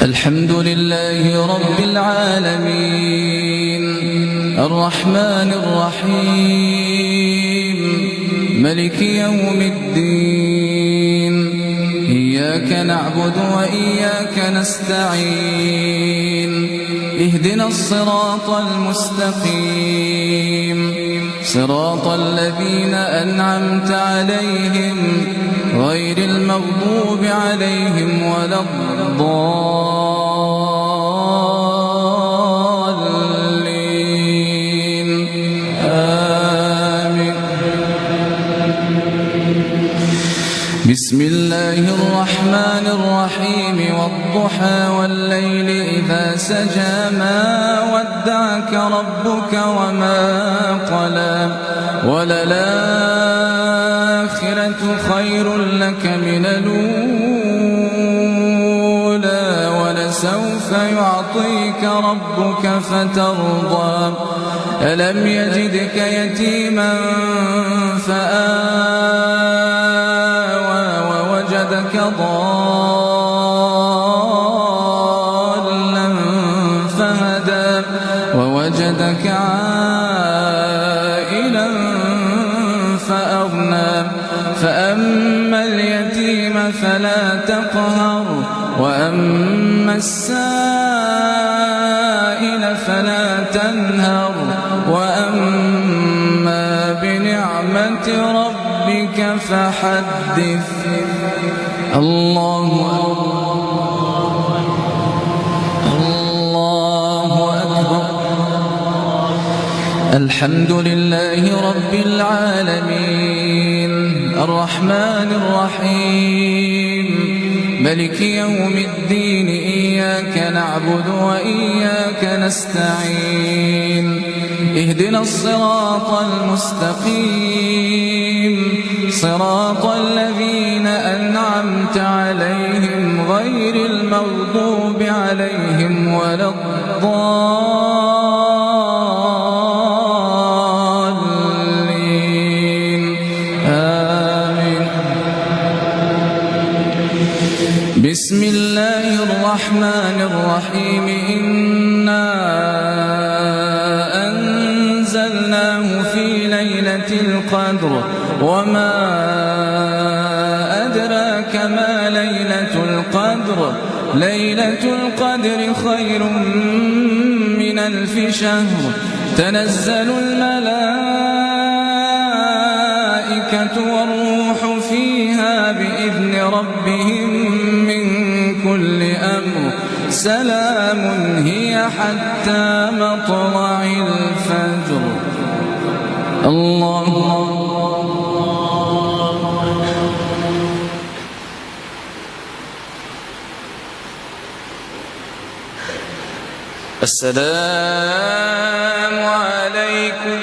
الحمد لله رب العالمين الرحمن الرحيم ملك يوم الدين إياك نعبد وإياك نستعين اهدنا الصراط المستقيم صراط الذين أنعمت عليهم غير المغضوب عليهم ولا الضالين آمين. بسم الله الرحمن الرحيم والضحى والليل إذا سجى ما ودعك ربك وما قلى وللآخرة خير لك من الأولى ولسوف يعطيك ربك فترضى ألم يجدك يتيما فآوى ووجدك ضالا فهدى ووجدك عائلا فأغنى فأما اليتيم فلا تقهر وأما السائل فلا تنهر وأما بنعمة ربك فحدث. الله أكبر. الحمد لله رب العالمين الرحمن الرحيم ملك يوم الدين إياك نعبد وإياك نستعين اهدنا الصراط المستقيم صراط الذين أنعمت عليهم غير المغضوب عليهم ولا الضالين آمين. بسم الله الرحمن الرحيم إنا أنزلناه في ليلة القدر وما أدراك ما ليلة القدر ليلة القدر خير من 1000 شهر تنزل الملائكة والروح فيها بإذن ربهم من كل أمر سلام هي حتى مطلع الفجر. الله السلام عليكم